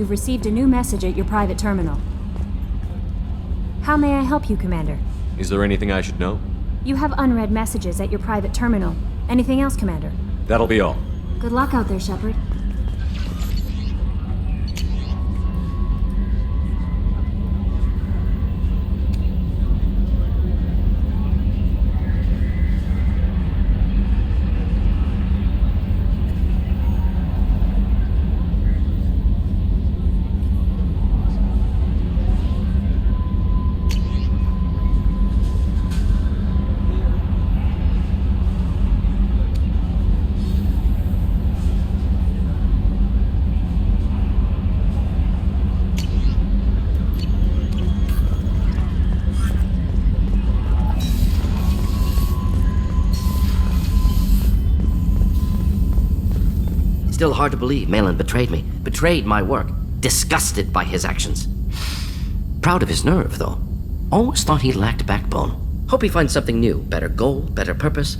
you've received a new message at your private terminal. How may I help you, Commander? Is there anything I should know? You have unread messages at your private terminal. Anything else, Commander? That'll be all. Good luck out there, Shepard. Still hard to believe Malin betrayed me, betrayed my work, disgusted by his actions. Proud of his nerve, though. Always thought he lacked backbone. Hope he finds something new, better goal, better purpose,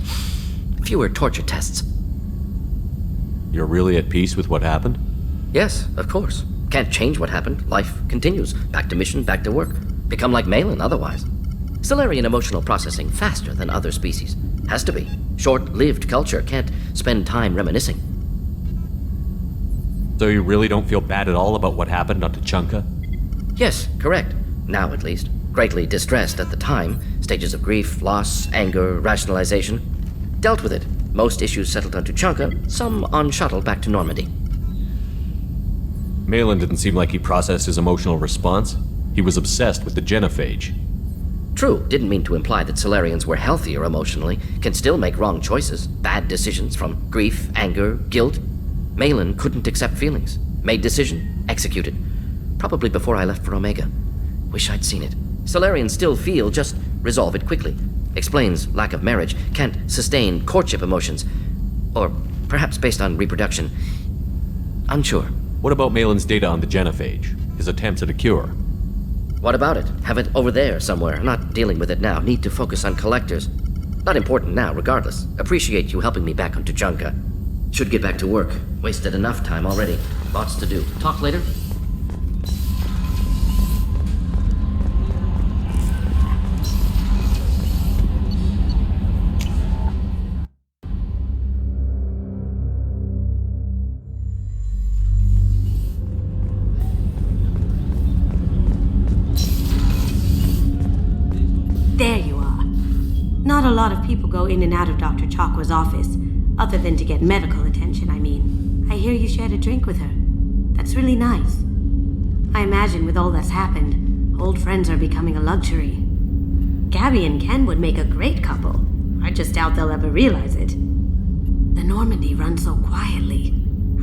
fewer torture tests. You're really at peace with what happened? Yes, of course. Can't change what happened. Life continues. Back to mission, back to work. Become like Malin otherwise. Solarian emotional processing faster than other species. Has to be. Short-lived culture can't spend time reminiscing. So you really don't feel bad at all about what happened on Tuchanka? Yes, correct. Now, at least. Greatly distressed at the time. Stages of grief, loss, anger, rationalization. Dealt with it. Most issues settled on Tuchanka, some on shuttle back to Normandy. Malin didn't seem like he processed his emotional response. He was obsessed with the genophage. True, didn't mean to imply that Solarians were healthier emotionally, can still make wrong choices, bad decisions from grief, anger, guilt. Malin couldn't accept feelings. Made decision. Executed. Probably before I left for Omega. Wish I'd seen it. Solarians still feel, just resolve it quickly. Explains lack of marriage. Can't sustain courtship emotions. Or perhaps based on reproduction. Unsure. What about Malin's data on the genophage? His attempts at a cure? What about it? Have it over there somewhere. Not dealing with it now. Need to focus on collectors. Not important now, regardless. Appreciate you helping me back on Tuchanka. Should get back to work. Wasted enough time already. Lots to do. Talk later? There you are. Not a lot of people go in and out of Dr. Chakwa's office. Other than to get medical attention, I mean. I hear you shared a drink with her. That's really nice. I imagine with all that's happened, old friends are becoming a luxury. Gabby and Ken would make a great couple. I just doubt they'll ever realize it. The Normandy runs so quietly.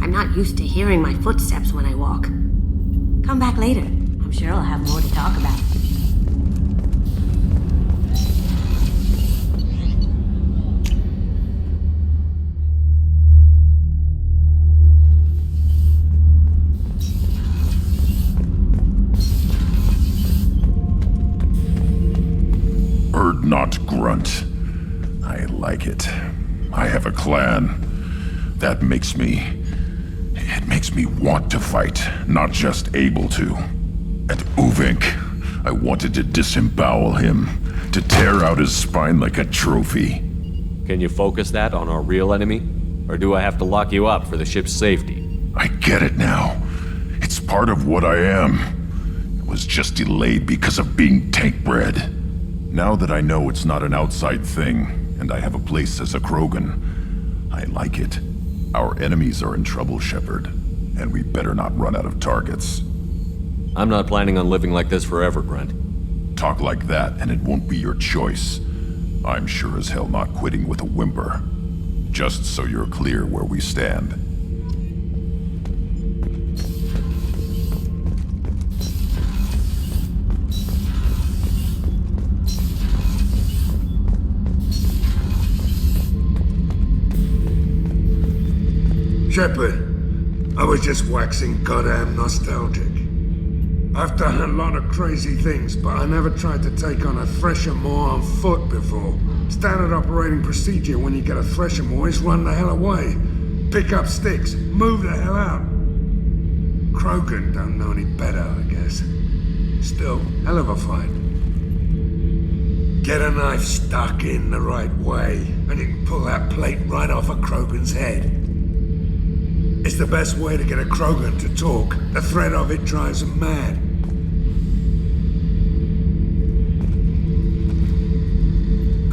I'm not used to hearing my footsteps when I walk. Come back later. I'm sure I'll have more to talk about. Not grunt. I like it. I have a clan. That makes me... It makes me want to fight, not just able to. At Uvink, I wanted to disembowel him, to tear out his spine like a trophy. Can you focus that on our real enemy? Or do I have to lock you up for the ship's safety? I get it now. It's part of what I am. It was just delayed because of being tank-bred. Now that I know it's not an outside thing, and I have a place as a Krogan, I like it. Our enemies are in trouble, Shepard, and we better not run out of targets. I'm not planning on living like this forever, Brent. Talk like that, and it won't be your choice. I'm sure as hell not quitting with a whimper. Just so you're clear where we stand. Shepard, I was just waxing goddamn nostalgic. I've done a lot of crazy things, but I never tried to take on a Threshermore on foot before. Standard operating procedure when you get a Threshermore is run the hell away. Pick up sticks, move the hell out. Krogan don't know any better, I guess. Still, hell of a fight. Get a knife stuck in the right way, and you can pull that plate right off a Krogan's head. It's the best way to get a Krogan to talk. The threat of it drives them mad.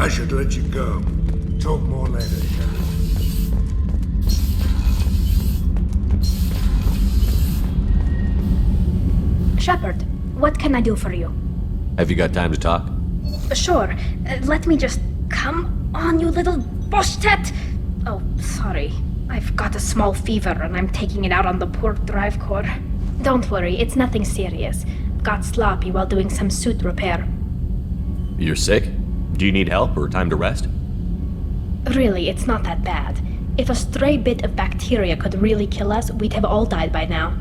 I should let you go. Talk more later, yeah? Shepard, what can I do for you? Have you got time to talk? Sure. Let me just... Come on, you little bushtet! Oh, sorry. I've got a small fever and I'm taking it out on the poor drive core. Don't worry, it's nothing serious. Got sloppy while doing some suit repair. You're sick? Do you need help or time to rest? Really, it's not that bad. If a stray bit of bacteria could really kill us, we'd have all died by now.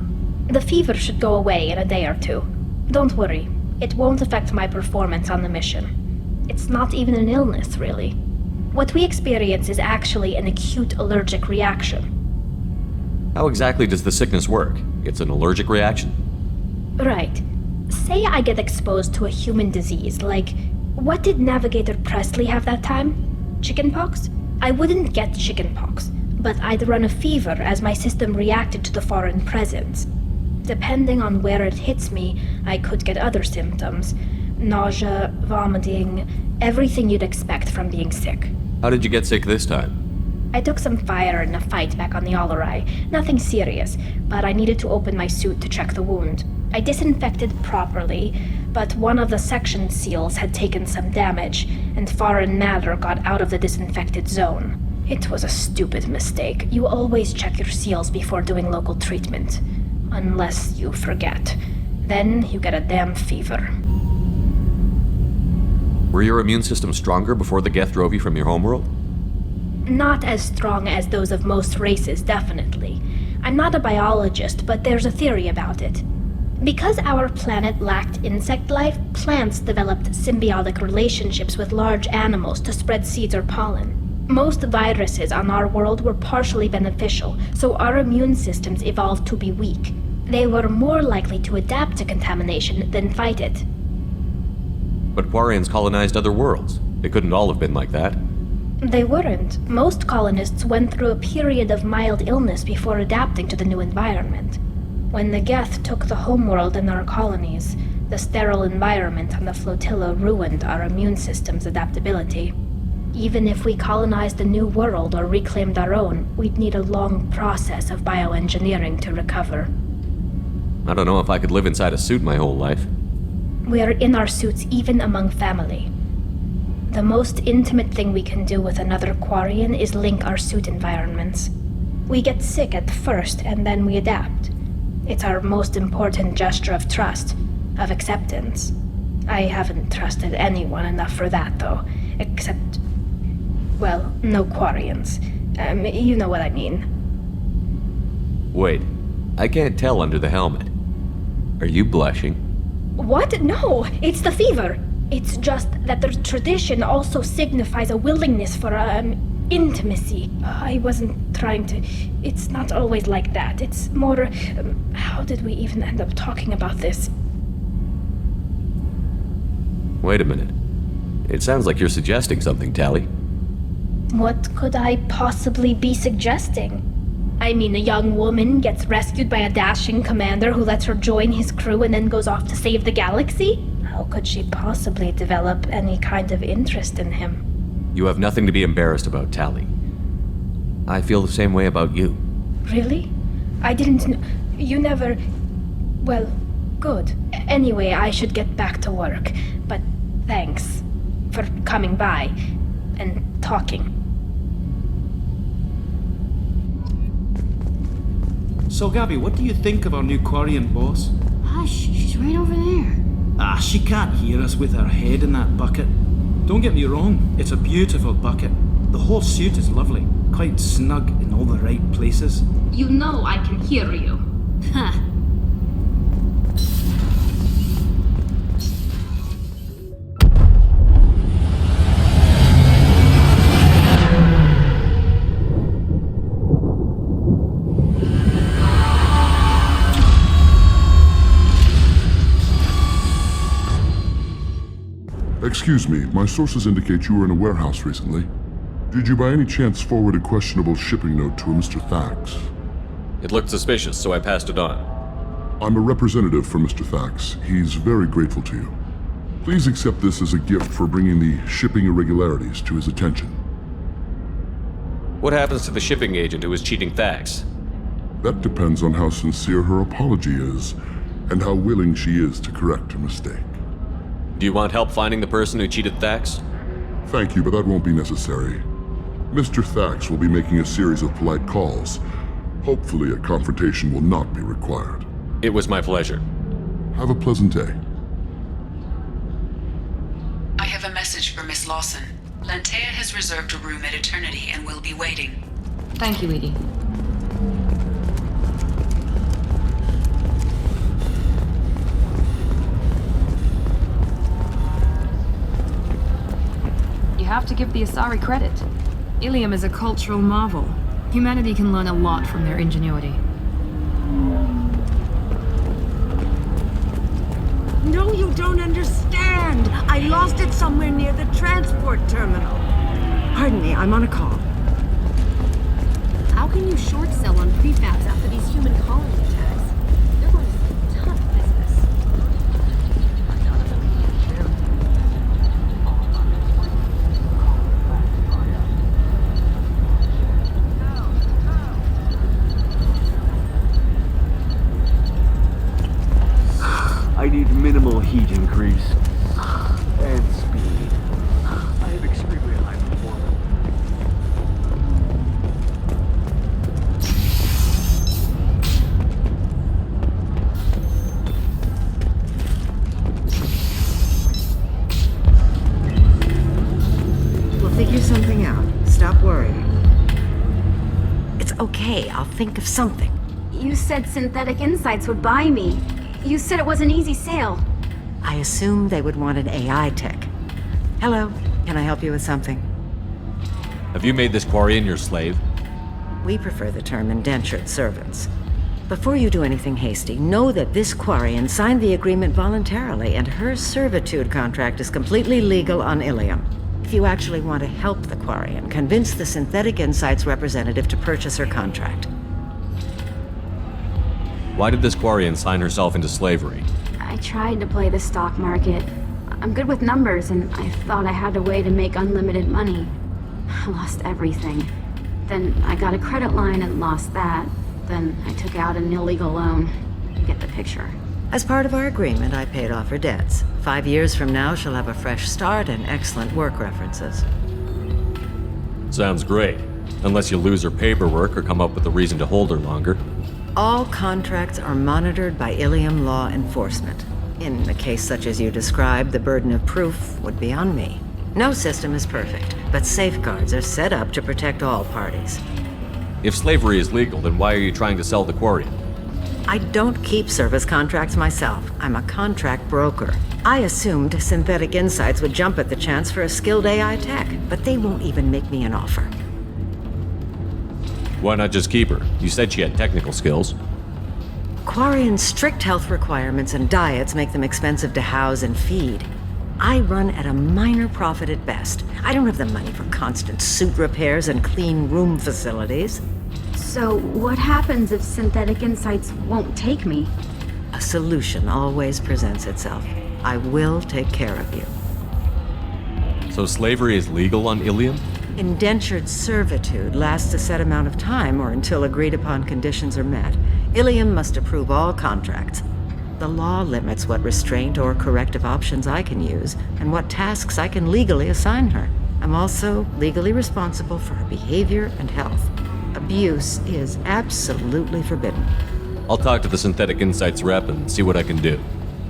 The fever should go away in a day or two. Don't worry, it won't affect my performance on the mission. It's not even an illness, really. What we experience is actually an acute allergic reaction. How exactly does the sickness work? It's an allergic reaction? Right. Say I get exposed to a human disease, like... What did Navigator Presley have that time? Chickenpox? I wouldn't get chickenpox, but I'd run a fever as my system reacted to the foreign presence. Depending on where it hits me, I could get other symptoms. Nausea, vomiting, everything you'd expect from being sick. How did you get sick this time? I took some fire in a fight back on the Allerai. Nothing serious, but I needed to open my suit to check the wound. I disinfected properly, but one of the section seals had taken some damage, and foreign matter got out of the disinfected zone. It was a stupid mistake. You always check your seals before doing local treatment. Unless you forget. Then you get a damn fever. Were your immune system stronger before the Geth drove you from your homeworld? Not as strong as those of most races, definitely. I'm not a biologist, but there's a theory about it. Because our planet lacked insect life, plants developed symbiotic relationships with large animals to spread seeds or pollen. Most viruses on our world were partially beneficial, so our immune systems evolved to be weak. They were more likely to adapt to contamination than fight it. But Quarians colonized other worlds. They couldn't all have been like that. They weren't. Most colonists went through a period of mild illness before adapting to the new environment. When the Geth took the homeworld and our colonies, the sterile environment on the flotilla ruined our immune system's adaptability. Even if we colonized a new world or reclaimed our own, we'd need a long process of bioengineering to recover. I don't know if I could live inside a suit my whole life. We are in our suits even among family. The most intimate thing we can do with another Quarian is link our suit environments. We get sick at first and then we adapt. It's our most important gesture of trust, of acceptance. I haven't trusted anyone enough for that, though, except... well, no Quarians. You know what I mean. Wait, I can't tell under the helmet. Are you blushing? What? No, it's the fever. It's just that the tradition also signifies a willingness for, intimacy. I wasn't trying to... It's not always like that. It's more... how did we even end up talking about this? Wait a minute. It sounds like you're suggesting something, Tally. What could I possibly be suggesting? I mean, a young woman gets rescued by a dashing commander who lets her join his crew and then goes off to save the galaxy? How could she possibly develop any kind of interest in him? You have nothing to be embarrassed about, Tally. I feel the same way about you. Really? I didn't know... You never... Well, good. Anyway, I should get back to work. But thanks for coming by and talking. So, Gabby, what do you think of our new Quarian boss? Hush, she's right over there. Ah, she can't hear us with her head in that bucket. Don't get me wrong, it's a beautiful bucket. The whole suit is lovely, quite snug in all the right places. You know I can hear you. Huh. Excuse me, my sources indicate you were in a warehouse recently. Did you by any chance forward a questionable shipping note to a Mr. Thax? It looked suspicious, so I passed it on. I'm a representative for Mr. Thax. He's very grateful to you. Please accept this as a gift for bringing the shipping irregularities to his attention. What happens to the shipping agent who was cheating Thax? That depends on how sincere her apology is, and how willing she is to correct her mistake. Do you want help finding the person who cheated Thax? Thank you, but that won't be necessary. Mr. Thax will be making a series of polite calls. Hopefully a confrontation will not be required. It was my pleasure. Have a pleasant day. I have a message for Miss Lawson. Lantea has reserved a room at Eternity and will be waiting. Thank you, Edie. You have to give the Asari credit. Ilium is a cultural marvel. Humanity can learn a lot from their ingenuity. No, you don't understand. I lost it somewhere near the transport terminal. Pardon me, I'm on a call. How can you short sell on prefabs after these human colony attacks? They're going to see tough business. I need minimal heat increase and speed. I have extremely high performance. We'll figure something out. Stop worrying. It's okay, I'll think of something. You said Synthetic Insights would buy me. You said it was an easy sale. I assumed they would want an AI tech. Hello, can I help you with something? Have you made this Quarian your slave? We prefer the term indentured servants. Before you do anything hasty, know that this Quarian signed the agreement voluntarily, and her servitude contract is completely legal on Ilium. If you actually want to help the Quarian, convince the Synthetic Insights representative to purchase her contract. Why did this Quarian sign herself into slavery? I tried to play the stock market. I'm good with numbers, and I thought I had a way to make unlimited money. I lost everything. Then I got a credit line and lost that. Then I took out an illegal loan. You get the picture. As part of our agreement, I paid off her debts. 5 years from now, she'll have a fresh start and excellent work references. Sounds great. Unless you lose her paperwork or come up with a reason to hold her longer. All contracts are monitored by Ilium law enforcement. In a case such as you described, the burden of proof would be on me. No system is perfect, but safeguards are set up to protect all parties. If slavery is legal, then why are you trying to sell the Quarian? I don't keep service contracts myself. I'm a contract broker. I assumed Synthetic Insights would jump at the chance for a skilled AI tech, but they won't even make me an offer. Why not just keep her? You said she had technical skills. Quarian's strict health requirements and diets make them expensive to house and feed. I run at a minor profit at best. I don't have the money for constant suit repairs and clean room facilities. So what happens if Synthetic Insights won't take me? A solution always presents itself. I will take care of you. So slavery is legal on Ilium? Indentured servitude lasts a set amount of time or until agreed-upon conditions are met. Ilium must approve all contracts. The law limits what restraint or corrective options I can use and what tasks I can legally assign her. I'm also legally responsible for her behavior and health. Abuse is absolutely forbidden. I'll talk to the Synthetic Insights rep and see what I can do.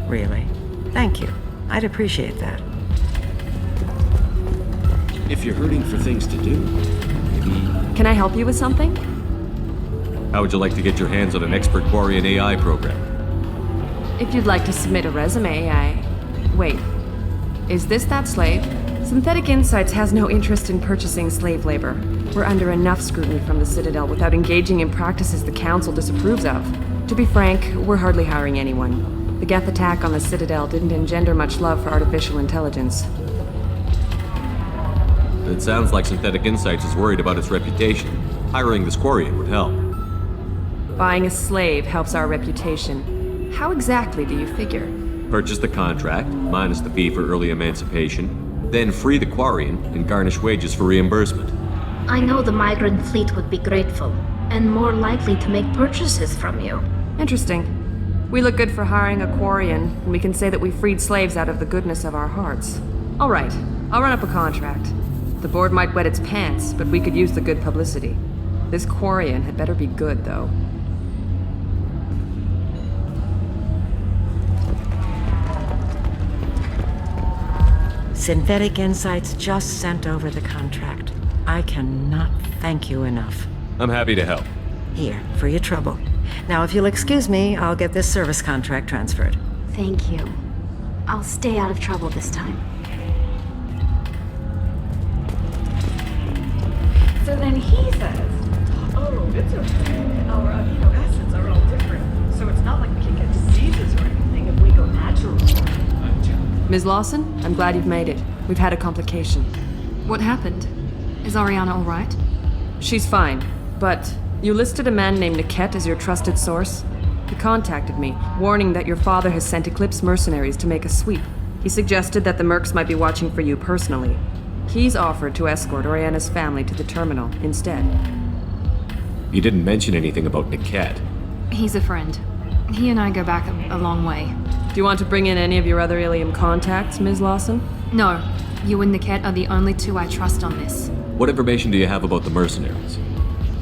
Really? Thank you. I'd appreciate that. If you're hurting for things to do, maybe... Can I help you with something? How would you like to get your hands on an expert Quarian AI program? If you'd like to submit a resume, Wait. Is this that slave? Synthetic Insights has no interest in purchasing slave labor. We're under enough scrutiny from the Citadel without engaging in practices the Council disapproves of. To be frank, we're hardly hiring anyone. The Geth attack on the Citadel didn't engender much love for artificial intelligence. It sounds like Synthetic Insights is worried about its reputation. Hiring this Quarian would help. Buying a slave helps our reputation. How exactly do you figure? Purchase the contract, minus the fee for early emancipation, then free the Quarian and garnish wages for reimbursement. I know the migrant fleet would be grateful, and more likely to make purchases from you. Interesting. We look good for hiring a Quarian, and we can say that we freed slaves out of the goodness of our hearts. All right, I'll run up a contract. The board might wet its pants, but we could use the good publicity. This Quarian had better be good, though. Synthetic Insights just sent over the contract. I cannot thank you enough. I'm happy to help. Here, for your trouble. Now, if you'll excuse me, I'll get this service contract transferred. Thank you. I'll stay out of trouble this time. So then he says, oh, it's okay. Our amino acids are all different, so it's not like we can get diseases or anything if we go natural. Ms. Lawson, I'm glad you've made it. We've had a complication. What happened? Is Ariana all right? She's fine, but you listed a man named Niket as your trusted source. He contacted me, warning that your father has sent Eclipse mercenaries to make a sweep. He suggested that the Mercs might be watching for you personally. He's offered to escort Oriana's family to the terminal instead. You didn't mention anything about Niket. He's a friend. He and I go back a long way. Do you want to bring in any of your other Ilium contacts, Ms. Lawson? No. You and Niket are the only two I trust on this. What information do you have about the mercenaries?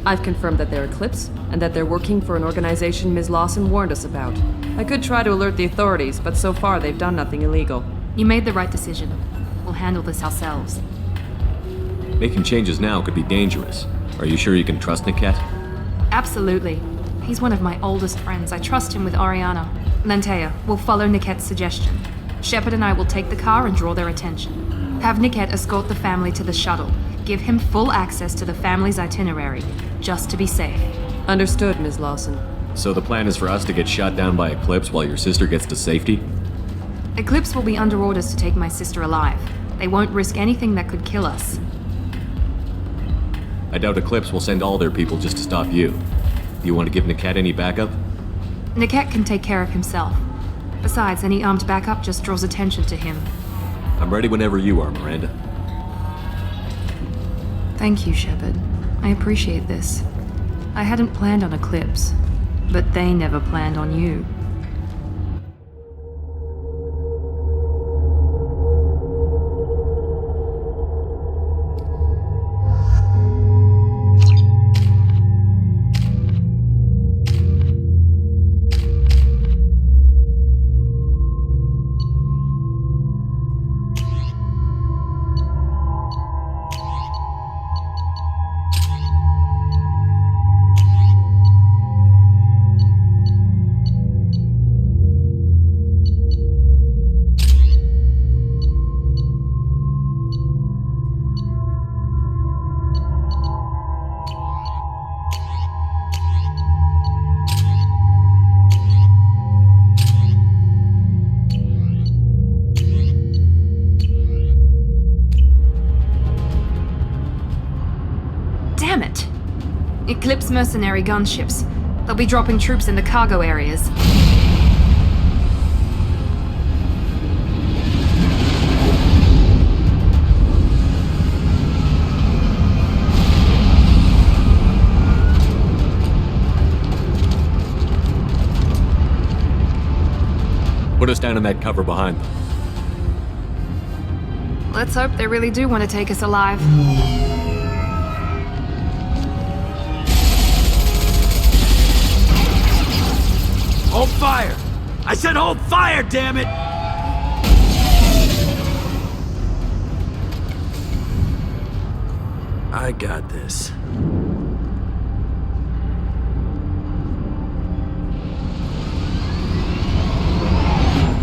I've confirmed that they're Eclipse, and that they're working for an organization Ms. Lawson warned us about. I could try to alert the authorities, but so far they've done nothing illegal. You made the right decision. We'll handle this ourselves. Making changes now could be dangerous. Are you sure you can trust Niket? Absolutely. He's one of my oldest friends. I trust him with Ariana. Lantea, we'll follow Niket's suggestion. Shepard and I will take the car and draw their attention. Have Niket escort the family to the shuttle. Give him full access to the family's itinerary, just to be safe. Understood, Ms. Lawson. So the plan is for us to get shot down by Eclipse while your sister gets to safety? Eclipse will be under orders to take my sister alive. They won't risk anything that could kill us. I doubt Eclipse will send all their people just to stop you. Do you want to give Niket any backup? Niket can take care of himself. Besides, any armed backup just draws attention to him. I'm ready whenever you are, Miranda. Thank you, Shepard. I appreciate this. I hadn't planned on Eclipse, but they never planned on you. Damn it! Eclipse mercenary gunships. They'll be dropping troops in the cargo areas. Put us down in that cover behind them. Let's hope they really do want to take us alive. Hold fire! I said hold fire, damn it! I got this.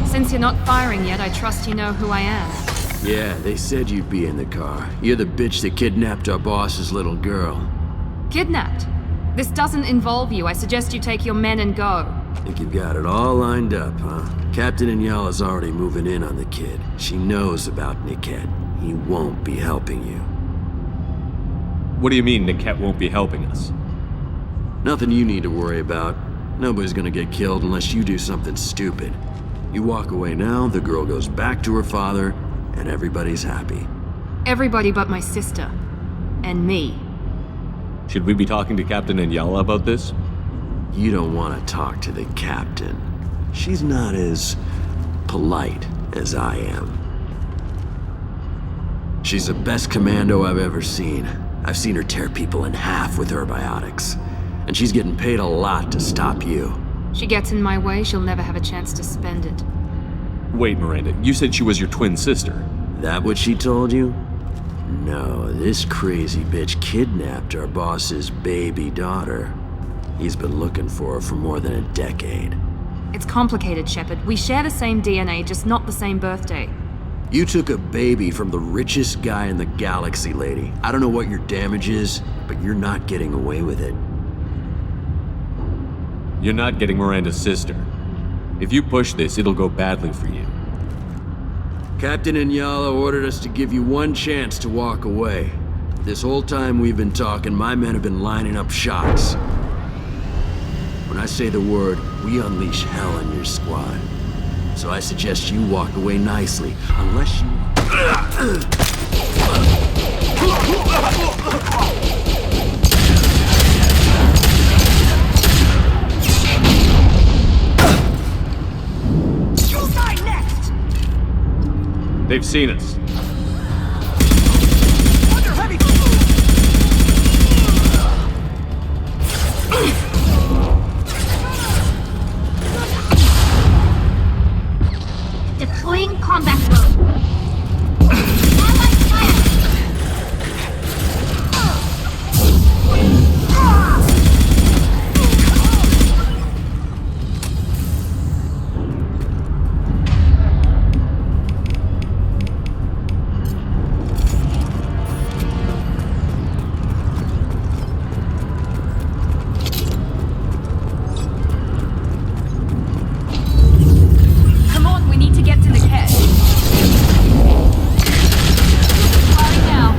Since you're not firing yet, I trust you know who I am. Yeah, they said you'd be in the car. You're the bitch that kidnapped our boss's little girl. Kidnapped? This doesn't involve you. I suggest you take your men and go. Think you've got it all lined up, huh? Captain Inyala's already moving in on the kid. She knows about Niket. He won't be helping you. What do you mean Niket won't be helping us? Nothing you need to worry about. Nobody's gonna get killed unless you do something stupid. You walk away now, the girl goes back to her father, and everybody's happy. Everybody but my sister. And me. Should we be talking to Captain Inyala about this? You don't want to talk to the captain. She's not as polite as I am. She's the best commando I've ever seen. I've seen her tear people in half with her biotics. And she's getting paid a lot to stop you. She gets in my way, she'll never have a chance to spend it. Wait, Miranda, you said she was your twin sister. That what she told you? No, this crazy bitch kidnapped our boss's baby daughter. He's been looking for her for more than a decade. It's complicated, Shepard. We share the same DNA, just not the same birthday. You took a baby from the richest guy in the galaxy, lady. I don't know what your damage is, but you're not getting away with it. You're not getting Miranda's sister. If you push this, it'll go badly for you. Captain Inyala ordered us to give you one chance to walk away. This whole time we've been talking, my men have been lining up shots. When I say the word, we unleash hell on your squad. So I suggest you walk away nicely, unless you... They've seen us. Deploying combat mode. Allied fire. Come on, we need to get to Niket. Firing now.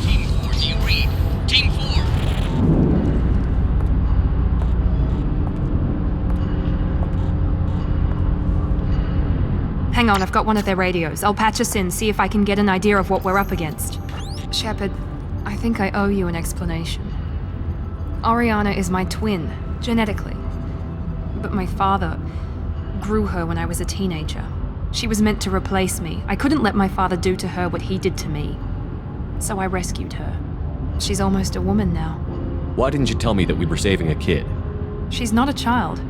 Team 4, do you read? Team 4. Hang on, I've got one of their radios. I'll patch us in, see if I can get an idea of what we're up against. Shepard, I think I owe you an explanation. Oriana is my twin, genetically. But my father grew her when I was a teenager. She was meant to replace me. I couldn't let my father do to her what he did to me. So I rescued her. She's almost a woman now. Why didn't you tell me that we were saving a kid? She's not a child.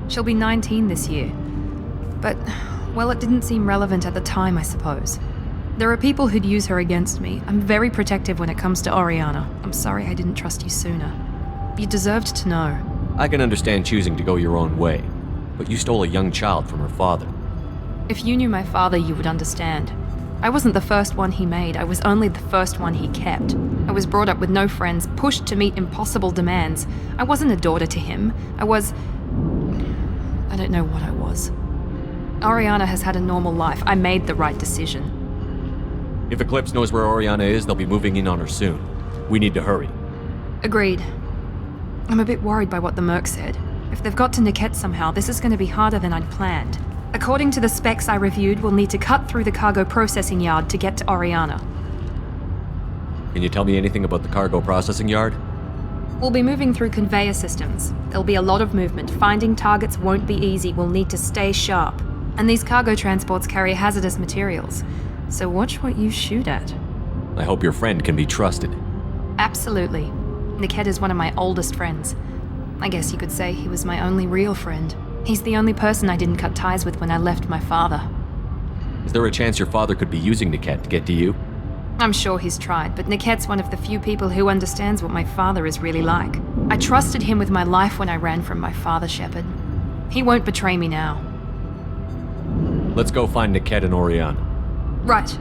She'll be 19 this year. But, well, it didn't seem relevant at the time, I suppose. There are people who'd use her against me. I'm very protective when it comes to Oriana. I'm sorry I didn't trust you sooner. You deserved to know. I can understand choosing to go your own way, but you stole a young child from her father. If you knew my father, you would understand. I wasn't the first one he made, I was only the first one he kept. I was brought up with no friends, pushed to meet impossible demands. I wasn't a daughter to him. I don't know what I was. Oriana has had a normal life. I made the right decision. If Eclipse knows where Oriana is, they'll be moving in on her soon. We need to hurry. Agreed. I'm a bit worried by what the Merc said. If they've got to Niket somehow, this is going to be harder than I'd planned. According to the specs I reviewed, we'll need to cut through the cargo processing yard to get to Oriana. Can you tell me anything about the cargo processing yard? We'll be moving through conveyor systems. There'll be a lot of movement. Finding targets won't be easy. We'll need to stay sharp. And these cargo transports carry hazardous materials. So watch what you shoot at. I hope your friend can be trusted. Absolutely. Niket is one of my oldest friends. I guess you could say he was my only real friend. He's the only person I didn't cut ties with when I left my father. Is there a chance your father could be using Niket to get to you? I'm sure he's tried, but Niket's one of the few people who understands what my father is really like. I trusted him with my life when I ran from my father, Shepard. He won't betray me now. Let's go find Niket and Oriana. Right.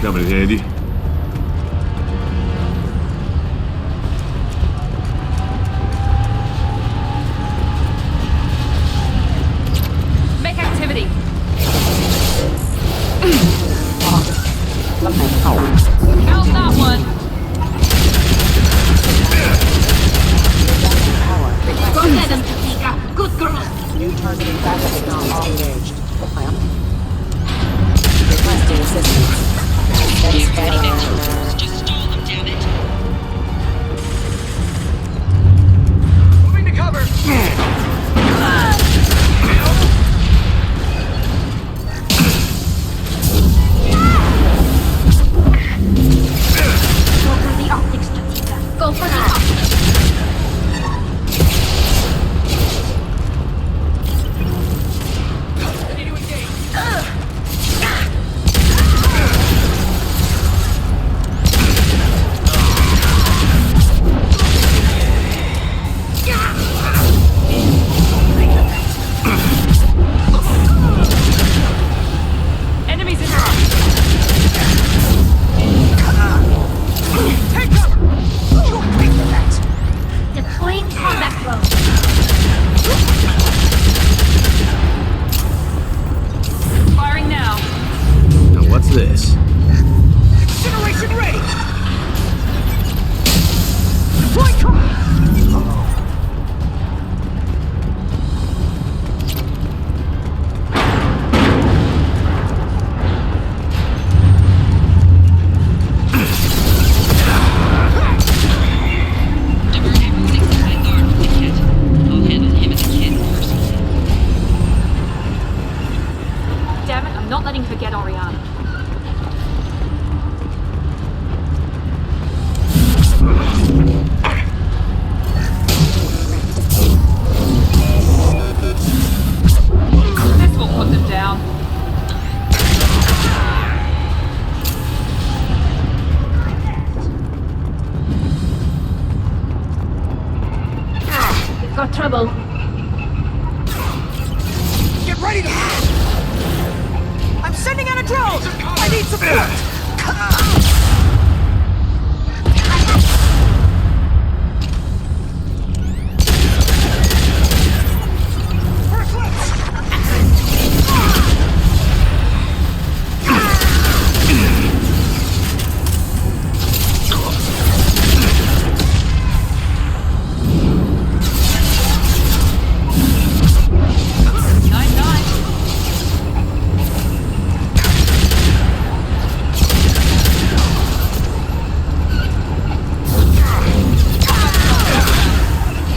coming in handy. Make activity. How's that one? Go get him, Topeka. Good girl. New targeting backup signal all engaged. Requesting assistance. You've got enough. Just stall them, damn it. Moving to cover. Go for the optics, Topeka. Go for the optics. Ready to engage. Enemies in there. Take cover. You'll pay for that. Deploying combat drone. Firing now. Now what's this? Incineration ready. Deploy cover. Divert everyone except that guard from the kit. I'll handle him and the kid personally. Damn it, I'm not letting her get Oriana. This will put them down. We've got trouble. Get ready to move. I'm sending out a drone. I need support. First lift.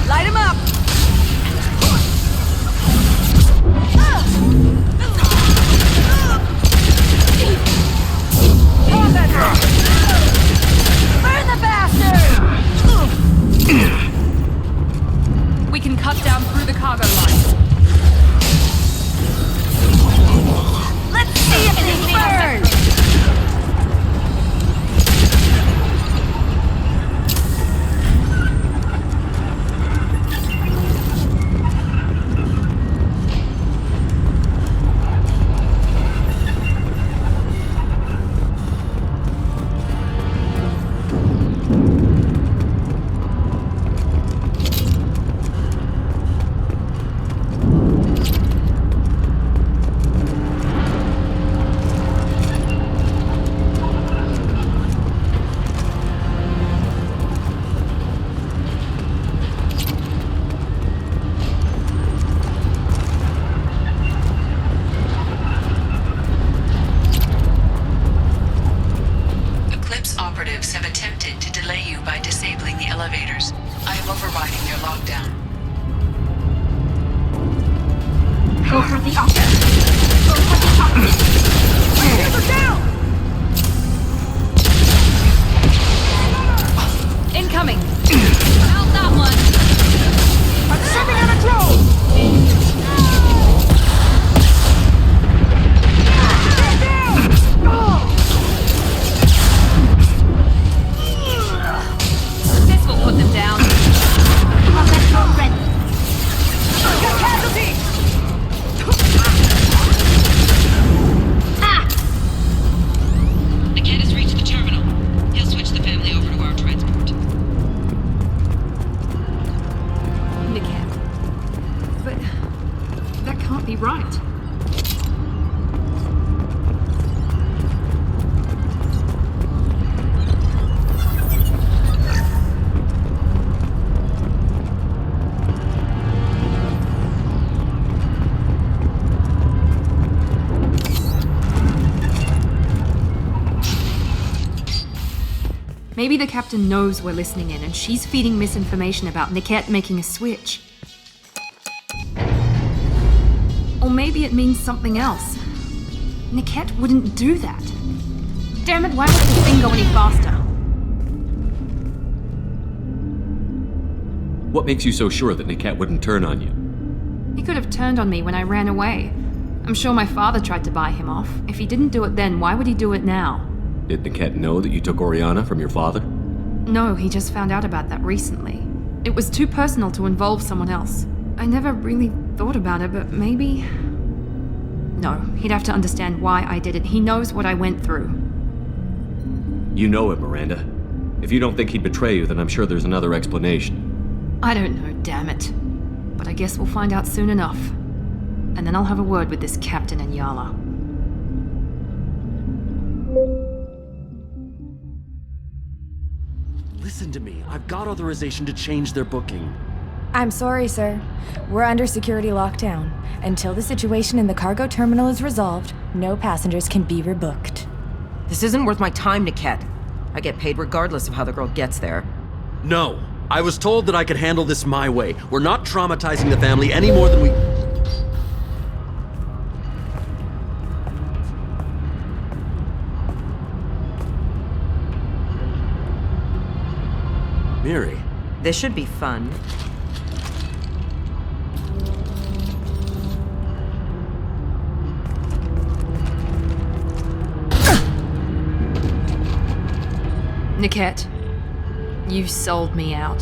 Light him up. Burn the bastard! We can cut down through the cargo line. Let's see if they burn! Eclipse operatives have attempted to delay you by disabling the elevators. I am overriding their lockdown. Go for the optics. Go for the optics. Keep her down! Incoming. How's that one? I'm sending out a drone! Get down! This will put them down. Combat drone ready. Got casualties! Maybe the captain knows we're listening in and she's feeding misinformation about Niket making a switch. Or maybe it means something else. Niket wouldn't do that. Damn it, why won't this thing go any faster? What makes you so sure that Niket wouldn't turn on you? He could have turned on me when I ran away. I'm sure my father tried to buy him off. If he didn't do it then, why would he do it now? Did Niket know that you took Oriana from your father? No, he just found out about that recently. It was too personal to involve someone else. I never really thought about it, but maybe... No, he'd have to understand why I did it. He knows what I went through. You know him, Miranda. If you don't think he'd betray you, then I'm sure there's another explanation. I don't know, damn it. But I guess we'll find out soon enough. And then I'll have a word with this captain and Yala. Listen to me. I've got authorization to change their booking. I'm sorry, sir. We're under security lockdown. Until the situation in the cargo terminal is resolved, no passengers can be rebooked. This isn't worth my time, Niket. I get paid regardless of how the girl gets there. No. I was told that I could handle this my way. We're not traumatizing the family any more than we... Miri. This should be fun. Niket, you sold me out.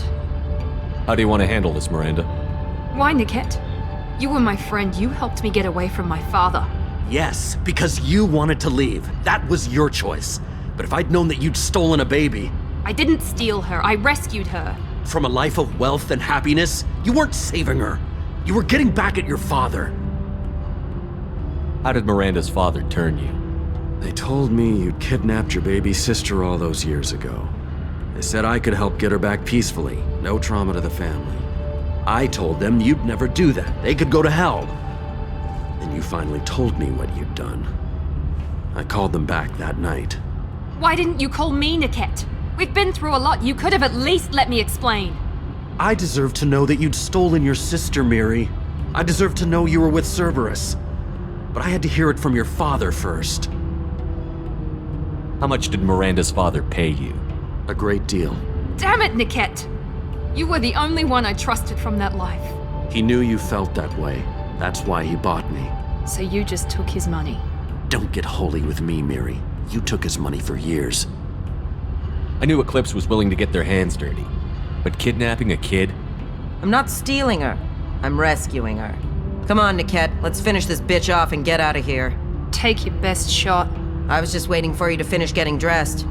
How do you want to handle this, Miranda? Why, Niket? You were my friend. You helped me get away from my father. Yes, because you wanted to leave. That was your choice. But if I'd known that you'd stolen a baby... I didn't steal her. I rescued her. From a life of wealth and happiness, you weren't saving her. You were getting back at your father. How did Miranda's father turn you? They told me you'd kidnapped your baby sister all those years ago. They said I could help get her back peacefully. No trauma to the family. I told them you'd never do that. They could go to hell. Then you finally told me what you'd done. I called them back that night. Why didn't you call me, Niket? We've been through a lot. You could have at least let me explain. I deserve to know that you'd stolen your sister, Miri. I deserve to know you were with Cerberus. But I had to hear it from your father first. How much did Miranda's father pay you? A great deal. Damn it, Niket! You were the only one I trusted from that life. He knew you felt that way. That's why he bought me. So you just took his money? Don't get holy with me, Miri. You took his money for years. I knew Eclipse was willing to get their hands dirty. But kidnapping a kid? I'm not stealing her. I'm rescuing her. Come on, Niket. Let's finish this bitch off and get out of here. Take your best shot. I was just waiting for you to finish getting dressed.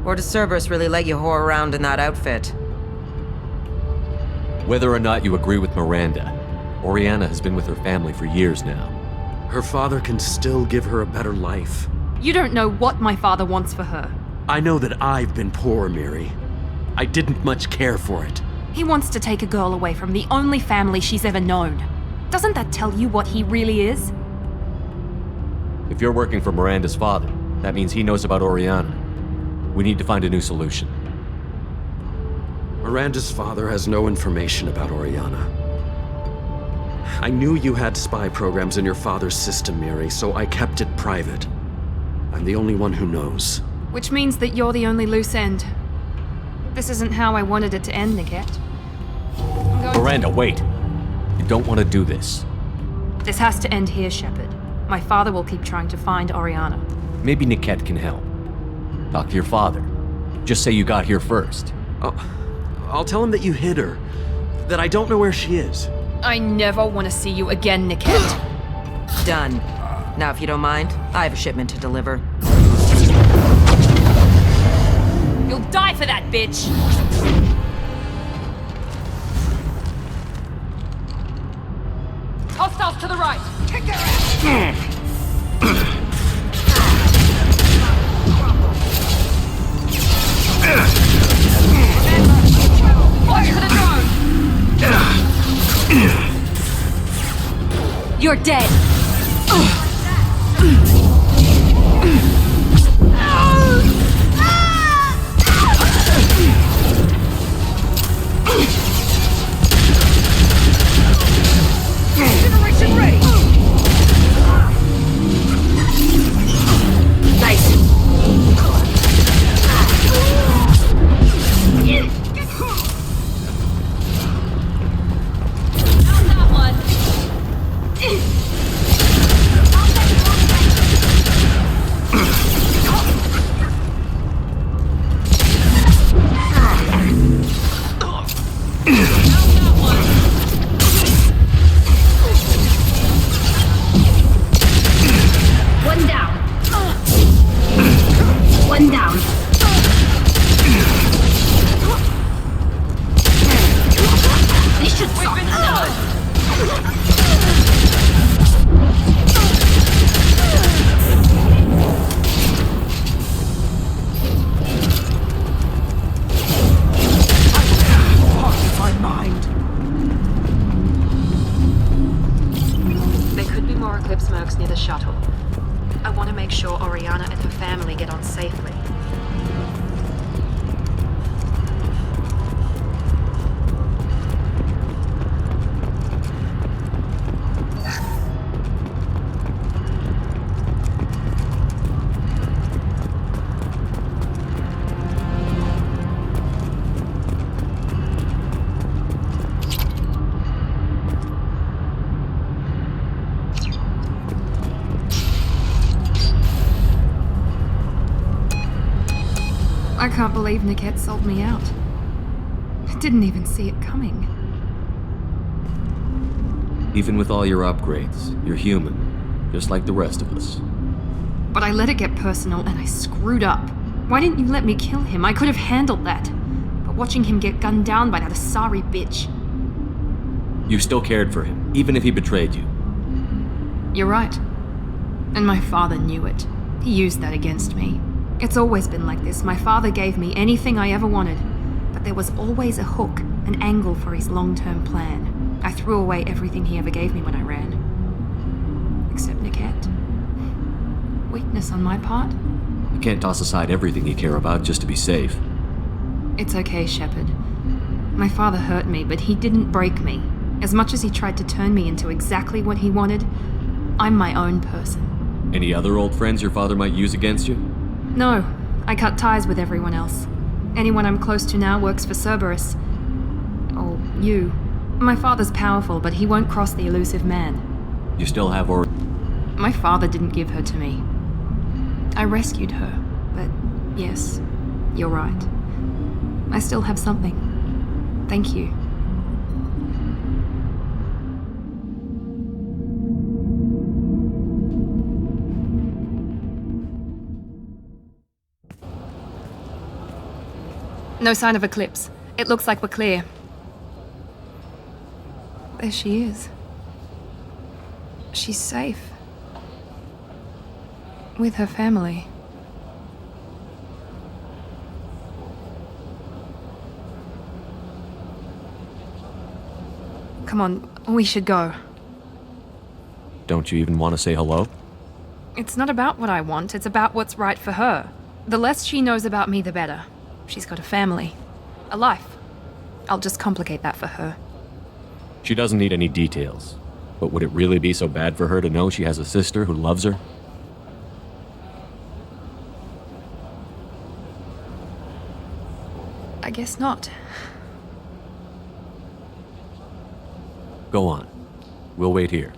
Or does Cerberus really let you whore around in that outfit? Whether or not you agree with Miranda, Oriana has been with her family for years now. Her father can still give her a better life. You don't know what my father wants for her. I know that I've been poor, Miri. I didn't much care for it. He wants to take a girl away from the only family she's ever known. Doesn't that tell you what he really is? If you're working for Miranda's father, that means he knows about Oriana. We need to find a new solution. Miranda's father has no information about Oriana. I knew you had spy programs in your father's system, Miri, so I kept it private. I'm the only one who knows. Which means that you're the only loose end. This isn't how I wanted it to end, Niket. Miranda, wait! You don't want to do this. This has to end here, Shepard. My father will keep trying to find Oriana. Maybe Niket can help. Talk to your father. Just say you got here first. I'll tell him that you hid her. That I don't know where she is. I never want to see you again, Niket. Done. Now, if you don't mind, I have a shipment to deliver. You'll die for that, bitch! Hostiles to the right! Kick their ass! Fire to the drone! You're dead! I can't believe Niket sold me out. I didn't even see it coming. Even with all your upgrades, you're human, just like the rest of us. But I let it get personal and I screwed up. Why didn't you let me kill him? I could have handled that. But watching him get gunned down by that Asari bitch. You still cared for him, even if he betrayed you. You're right. And my father knew it. He used that against me. It's always been like this. My father gave me anything I ever wanted. But there was always a hook, an angle for his long-term plan. I threw away everything he ever gave me when I ran. Except Niket. Weakness on my part? You can't toss aside everything you care about just to be safe. It's okay, Shepard. My father hurt me, but he didn't break me. As much as he tried to turn me into exactly what he wanted, I'm my own person. Any other old friends your father might use against you? No, I cut ties with everyone else. Anyone I'm close to now works for Cerberus. Or you. My father's powerful, but he won't cross the elusive man. You still have My father didn't give her to me. I rescued her, but yes, you're right. I still have something. Thank you. No sign of Eclipse. It looks like we're clear. There she is. She's safe. With her family. Come on, we should go. Don't you even want to say hello? It's not about what I want, it's about what's right for her. The less she knows about me, the better. She's got a family. A life. I'll just complicate that for her. She doesn't need any details. But would it really be so bad for her to know she has a sister who loves her? I guess not. Go on. We'll wait here.